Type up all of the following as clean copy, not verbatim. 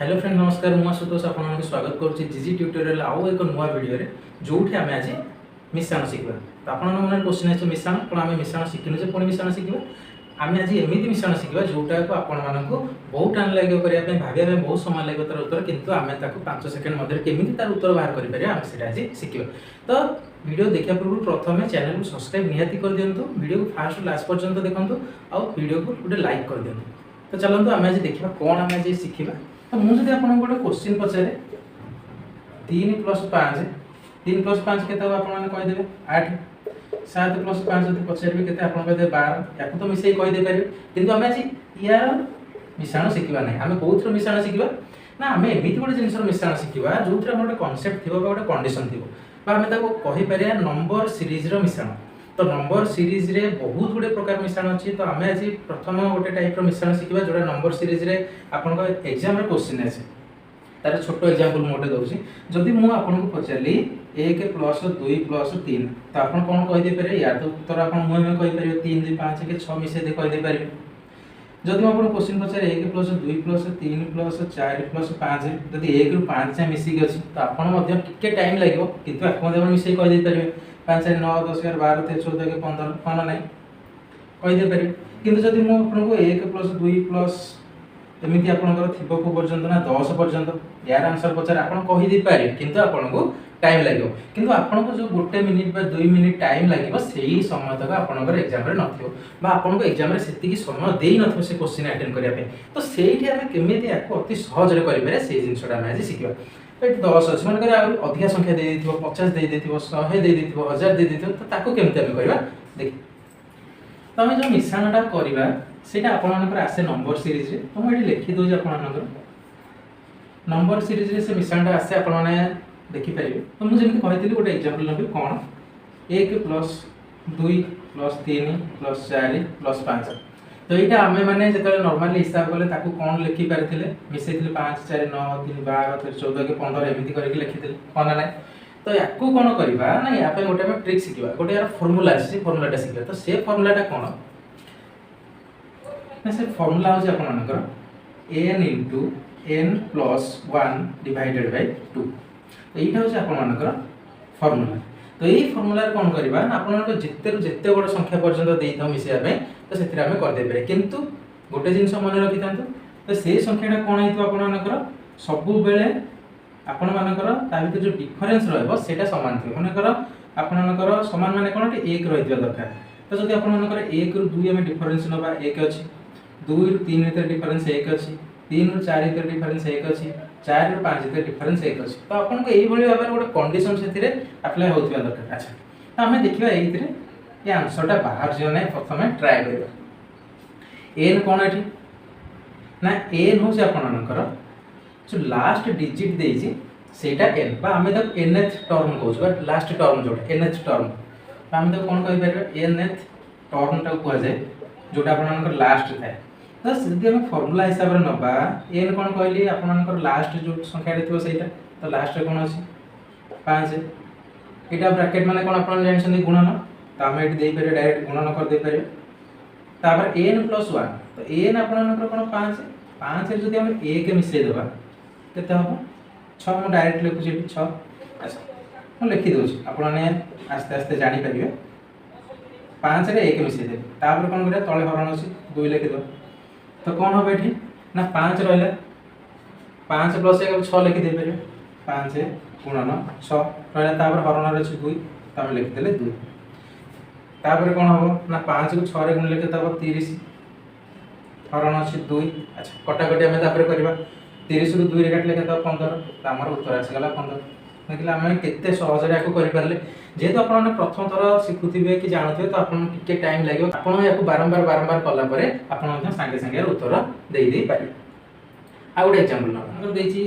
Hello friend नमस्कार मुझे आशुतोष आपको स्वागत करुच्ची जीजी ट्यूटोरियल आउ एक नुआ वीडियो जो आम आज मिश्रण शिखा तो आप मन क्वेश्चन है मिश्रण कौन आम मिश्रण शिखिनु जे पुणी मिश्रण शिखा आम आज एमती मिश्रण शिखा जोटा को आपण बहुत टाइम लगे करने भाविया बहुत समय लगे तार उत्तर किंतु आम 5 सेकेंड मध्य केमी तार उत्तर बाहर करें आम से आज शिखा तो वीडियो देखा पूर्व प्रथम चैनल को सब्सक्राइब निहाती कर दिंतु वीडियो को फास्ट लास्ट पर्यंत देखूँ आउ वीडियो को गोटे लाइक कर दिंतु तो चलते आम आज देखा कौन आम आज शिखा तो मुझे आपको गोटे क्वेश्चन पचारे 3 + 5 3 + 5 के कहीदेवे 8 7 + 5 जो पचारे के कहीदे 12 या तो मिसे कहीदे पारे कि आम आज यार मिश्रण शिखा ना आम कौन मिश्रण शिखा ना आम एमती गोटे जिन मिश्रण शिखा जो गोटे कनसेप्ट थी गोटे कंडीशन थी आम कहीपर नंबर सीरीज मिश्रण तो नंबर सीरीज रे बहुत गुड़े प्रकार मिश्रण अच्छी तो आम आज प्रथम गोटे टाइप मिश्रण शिखा जोटा नंबर सीरीज रे आपन एग्जाम रे क्वेश्चन आसे तार छोट एग्जांपल मोटे दूसरी जदि मु आपन को पचारली 1 + 2 + 3 तो आपन कोन कहि दे पारे या तो उत्तर आपन मुहे में कहि पारे 3 2 5 के 6 मिसे दे कहि दे पारे जदि आपन क्वेश्चन पचारे 1 + 2 + 3 + 4 + 5 जदि 1 ରୁ 5 जाय मिसी के अछि तो आपन मध्ये टिके टाइम लागो किंतु आपन मध्ये मिसे कहि दे पारे 5 4 9 10 11 12 13 14 के 15 कोन नै कहि दे पारे किंतु जदि मु आपन को 1 + 2 + एमती आपनकर थिबो को पर्यंत ना 10 पर्यंत यार आंसर पचार आपन कहि दे पारे किंतु आपन को टाइम लागो किंतु आपन को जो 1 मिनिट बा 2 मिनिट टाइम लागो सेही समय तक आपनकर एग्जाम रे नथियो बा आपन को एग्जाम रे सेति की समय देई नथियो से क्वेश्चन अटेंड करिया पे तो सेठी हम केमिति याको अति सहज रे करि पारे से जिंसटा हम आज शिखिबा तो 10 अछि मन करे आ अधिक संख्या दे देथिबो 50 दे देथिबो 100 दे देथिबो 1000 दे देथिबो तो ताको केमिति हम करबा देखि तो हम जो मिश्रणटा करबा सेटा आपन आसे नंबर सीरीज रे तो मैं लिखि दो आपन नंबर सीरीज रे से मिश्रणटा आसे आपन माने देखि परिबे तो मु जेमि कहितली गोटे एग्जांपल नबे कोन 1 + 2 + 3 + 4 + 5 तो एटा हमें माने जेतले नॉर्मली हिसाब करले ताको कोन लिखि पारथिले मिसेथिले 5 4 9 3 12 13 14 के 15 एमिति करके लिखिथिले कोन ना तो याकू कोन करबा ना या पे गोटे हम ट्रिक शिखिबा गोटे यार फार्मूला अछि फार्मूलाटा शिखिबा तो से फार्मूलाटा कोन ना से फार्मूला हो आपनकर n * n + 1 / 2 तो एटा हो आपनकर फार्मूला तो यही फार्मूला कोन करबा ना आपनकर जिते बड़ संख्या पर्यंत देई था मिसिया पे तो सेथिरा हमें कर दे पारे किंतु गोटे जिंस मन रखि थांतो तो से संख्याटा कोन हेतु आपनकर सब बेले आपण मानकर ता भीतर जो डिफरेंस रहबो सेटा समान थियो मानकर आपनकर समान माने कोन 1 रहितबा दरकार तो जदि आपण मानकर 1 ରୁ 2 में डिफरेंस नबा 1 अछि 2 ରୁ 3 भीतर डिफरेंस 1 अछि 3 ରୁ 4 भीतर डिफरेंस 1 अछि 4 ରୁ 5 भीतर डिफरेंस 1 अछि तो आपण को एई भली भाबे गोटे कंडीशन सेथिरे अप्लाई होतिबा दरकार अच्छा तो हमें देखिबा एइथिरे ये आंसरटा बाहर जो नै प्रथमे ट्राई करबा n कोन अछि ना n हो से आपण मानकर जो लास्ट डिजिट देइछि सेटा n बा हमें त nth टर्म कहू बट लास्ट टर्म जोटा nth टर्म हम तो कोन कहि परबा nth टर्म टा को जाय जोटा आपनकर लास्ट थाए तो जदि हम फार्मूला हिसाब रे नबा n कोन कहली आपनकर लास्ट जो संख्या रे थिबो सेटा तो लास्ट रे कोन अछि 5 एटा ब्रैकेट माने कोन आपन जानछन गुणन तो हम एटी देई परबे डायरेक्ट गुणन कर दे परबे तापर n + 1 तो n आपनकर कोन 5 5 रे जदि हम 1 मिसे देबा केते हो 6 हम डायरेक्ट लिखु छी 6 अच्छा हम लिखि दउ छी आपन ने आस्ते आस्ते जानि परिबे 5 रे 1 मिसे दे तापर कोन करे तळे हरण अछि 2 लिखि दो तो कोन हो बैठी ना 5 रहले 5 + 1 6 लिखि दे परिबे 5 गुणन 6 रहले तापर हरण रे अछि 2 तापर लिखि देले 2 तापर कोन हो ना 5 को 6 रे गुण लिखे तापर 30 हरण अछि 2 अच्छा कटाकटी हम तापर करबा 30 ରୁ 2 रे काटले केता 15 त हमर उत्तर आसी गला 15 देखला हम केते सहज रे को करि परले जेतो आपण प्रथम थर सिखुथिबे कि जानथिबे तो आपण टिके टाइम लागो आपण याको बारंबार कला परे आपण मध्ये संगे संगे उत्तर देई देई पारि आ गुड एग्जांपल न अगर देछि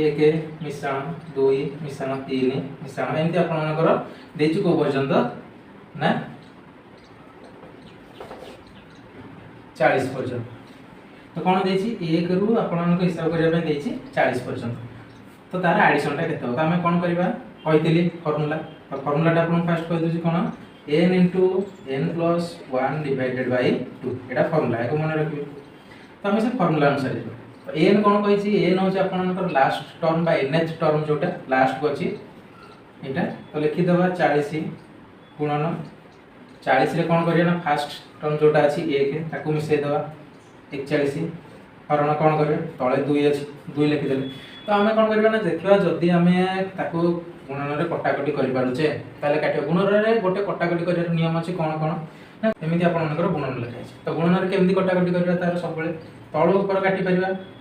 1 मिश्रण 2 मिश्रण 3 मिश्रण एमति आपणकर देछि को पर्यंत ना 40 पर्यंत तो कौन देछि 1 ରୁ आपन को हिसाब करिया पे देछि 40 पर्यंत तो तार एडिशन टा केते हो तो हमें कोन करबा कहितली फार्मूला तो फार्मूलाटा आपन फर्स्ट कहि दोछि कोन n * n + 1 / 2 एटा फार्मूला है को मन रखिबे तो हम से फार्मूला अनुसार एन कौन कही एन हूँ आप लास्ट टर्म एनएच टर्म जोटा लास्ट को अच्छी यहाँ तो लिखिदे 40 गुणन 40 कौन करा फास्ट टर्म जोटा अच्छी एक मिसईदे 41 हरण कौन करें तले 2 अच्छी 2 लिखिदे तो आम कौन करना देखा जदि आम गुणन में कटाकटी करें काट गुणन गोटे कटाकटी कर नियम अच्छी कौन कौन एमती आप गुणन लिखाई तो गुणन में केमती कटाकटी कर तार सब तल उपर काटिपर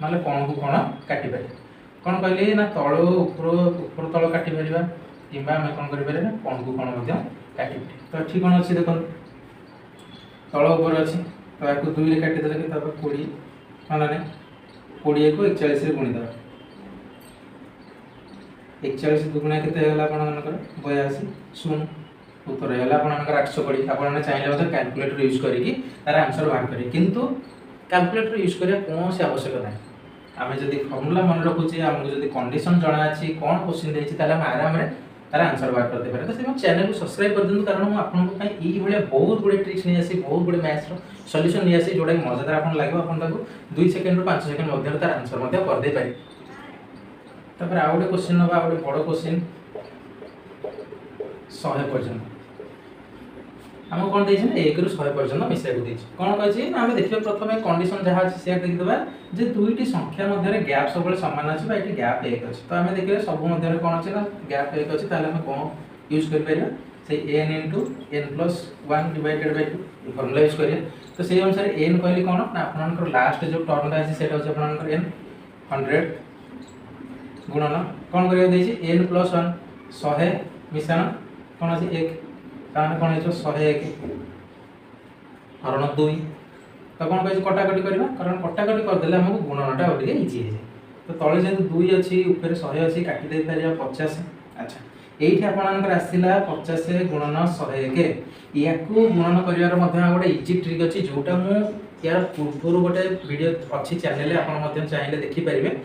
ना कौन को कौन काटिपर कौन कहली ना तल उपर तल काटिपर कि आम कौन करें कौन को कौन काटिपर तो ठीक कौन अच्छी देखो तल उपर अच्छी तो आपको 2 काटिदेले कि 20 माना 20 को 41 गुणीदे 41 दुगुणा के आपर 82 शून्य उत्तर है आपर 820 आपने चाहिए कैलकुलेटर यूज करके तार आंसर बाहर करेंगे किंतु कैलकुलेटर यूज करिया कौन से आवश्यक ना आम जब फर्मूला मन रखुचे आमको जब कंडीशन जना अच्छी कौन क्वेश्चन देती आराम से तार आंसर बाहर करते पारे तो से चैनल को सब्सक्राइब कर दिखाँ कारण मुझे ये बहुत गुड़े ट्रिक्स नहीं आसी बहुत गुड़े मैथ्स सॉल्यूशन नहीं आसी जोटा मजादार आपको लगे आप 2 सेकेंड रु 5 सेकेंड मध्य तार आंसर करदे पारे तापर आउ गोटे क्वेश्चन ना गोटे बड़ क्वेश्चन 100 पर्यंत आम कौन देना 1 रु 100 पर्यंत मिसाई को कौन कही आम देखिए प्रथम कंडीशन जहाँ अच्छी से देखीदा जे दुईटी संख्या मध्य गैप सब सामान अच्छी ये गैप 1 अच्छी तो आम देखिए सब मध्य कौन अच्छे ना गैप 1 अच्छी ताल कौन यूज कर n into n plus 1 divided by 2 formula use करिए तो से अनुसार एन कहली कौन ना आप लास्ट जो टर्मटा अच्छे से आप एन 100 गुणन कौन कर एन प्लस 1 100 मिश्रण कौन अच्छे 1 ताने कौन हो 101 हरण 2 तो कौन कही कटाकटी करवा कारण कटाकटी करदे आमको गुणनटा और इजी है तो तले जेहतु 2 अच्छी ऊपर 100 अच्छी काटिदे पार 50 अच्छा ये आपर आसला 50 गुणन 101 या गुणन कर गोटे इजी ट्रिक अच्छी जोटा मुझे यार पूर्व गोटे वीडियो अच्छी चैनल आप चाहिए देखिपारे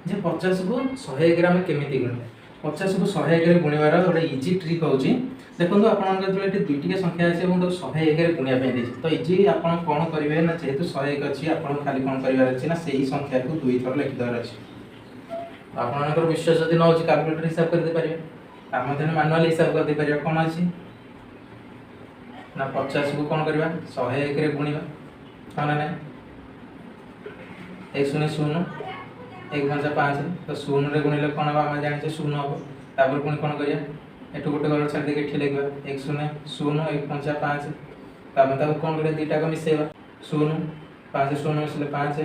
जे 50 को 101 आम केमी गुणिया 50 को 101 गुणिबार गोटे इजी ट्रिक हो देखो आप दुईटिका संख्या अच्छे और 101 गुणिया तो इजी आप कौन करेंगे ना जेहेतु 101 अच्छी आप खाली कौन कर ना से संख्या को 2 थर लिखिदार अच्छे आप विश्वास जब न हो कैलकुलेटर हिसाब करदे पारे आम मैनुअल हिसाब करदे पारे कौन अच्छी ना 50 को कौन करवा 101 गुणिया हाँ ना 1 0 0 1 5 5 तो 0 गुणिले कौन हम आम जाने 0 हम तापर पुणी कौन करिया एटू गोटे घर छाड़ देके एठी लिखबा 1 0 0 1 5 5 तापर ताको कौन करिया दुईटा को मिसेबा 0 5 0 मिसले 5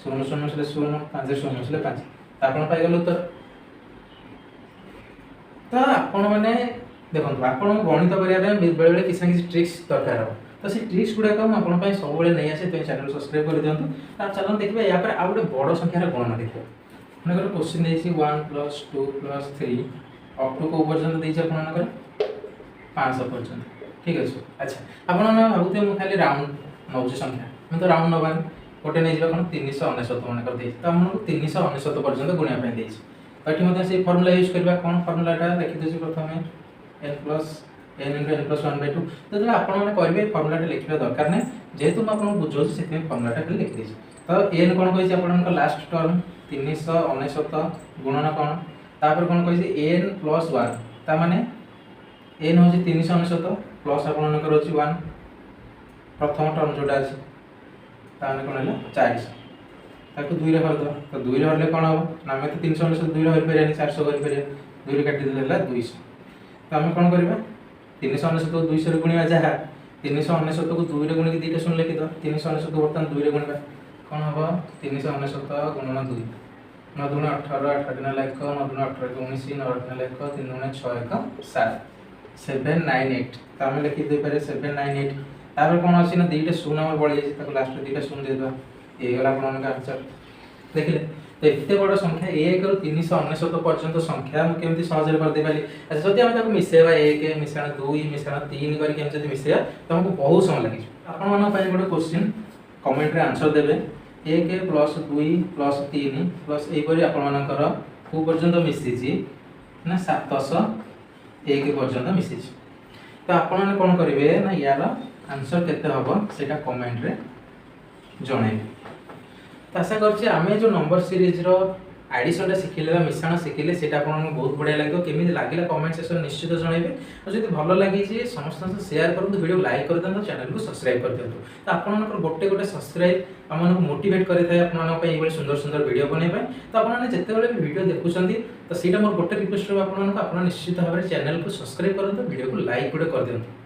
0 0 मिसले 0 5 0 मिसले 5 आपण पाई गेल उत्तर तो आपण माने देखो आपण गणित करिया बेले बेले किसी किसी ट्रिक्स दरकार हो तो से ट्रिक्स गुडा को आपण पाई सब बेले नहीं आसे तो चैनल सब्सक्राइब कर दियंतु ता चलन देखबे या पर आ गोटे बड़ संख्यार गणना देखबे माने गोटे क्वेश्चन देछि 1 + 2 + 3 अप टू को पर्यंत देछि आपण 500 पर्यंत ठीक अछि अच्छा आपण भाबुते मु खाली राउंड नौचे संख्या मैं तो राउंड नबानी गोटे नहीं जाबा कोन 399 मन कर देछि त हमन 399 पर्यंत गुणिया पे देछि तो एठी मते से फार्मूला यूज करबा कोन फार्मूलाटा देखि देछि प्रथमे n + n * n + 1/2 तो जब आपण माने करबे फार्मूलाटा लिखिबा दरकार नै जेहेतु म आपण बुझौ से फार्मूलाटा खाली लिखि देछि तो n कोन कहि आपण लास्ट टर्म 399 गुणन कोन तापर कोन कहि n + 1 ता माने n हो 399 प्लस आपण कर 1 प्रथम टर्म जोटा अछि ताने कोन हला 400 ताको 2 रे भर दो तो 2 रे भरले कोन हो ना में तो 399 2 रे भर परिया 400 कर परिया 2 रे काटि देला 200 तो हम कोन करबा 399 को 200 रे गुणिया जहा 399 को 2 रे गुणि के दीटा सुन लिखि दो 399 को बर्तन 2 रे गुणिबा कोन हो 399 गुणन 2 9 दूनी 18 8 दिन लाख 9 दूनी 18 19 9 दिन लाख 3 दूनी 6 1 7 798 तो हम लिखि दे पारे 798 तापर कोन अछि ना दीटा शून्य हमर बळी जाय ताको लास्ट दीटा शून्य दे दो ए गला आपन का आंसर देखिले तो एते बड़ संख्या 1 रु 399 पर्यंत संख्या हम केमति सहज कर दे पाली अच्छा जदि हम ताको मिसेबा 1 मिश्रण 2 मिश्रण 3 करी केम जदि मिसेबा तो हमको बहुत समय लागि आपन मन पय बड़ क्वेश्चन कमेंट रे आंसर देबे 1 + 2 + 3 प्लस ए परी आपन मानकर को पर्यंत मिसि छी ना 701 पर्यंत मिसि छी तो आपन माने कोन करिवे ना यार आंसर केते हबो सेटा कमेंट रे जणाइबे तो आशा करछि आमे जो नंबर सीरीज रो एडिशन टा शिखिले बा मिश्रण शिखिले सेटा आपन बहुत बढ़िया लागो केमिति लागिला कमेंट सेक्शन निश्चित जणाइबे और जदि भलो लागि जे समस्त से शेयर करंतु वीडियो लाइक कर देंतु चैनल को सब्सक्राइब कर देंतु तो आपन गोटे गोटे सब्सक्राइब हमन को मोटिवेट करे थाए आपन पे एबे सुंदर सुंदर वीडियो बनै पाए तो आपन जते बेले वीडियो देखुछंती तो सेटा मोर गोटे रिक्वेस्ट आपन निश्चित भाबरे चैनल को सब्सक्राइब करंतु वीडियो को लाइक कर देंतु।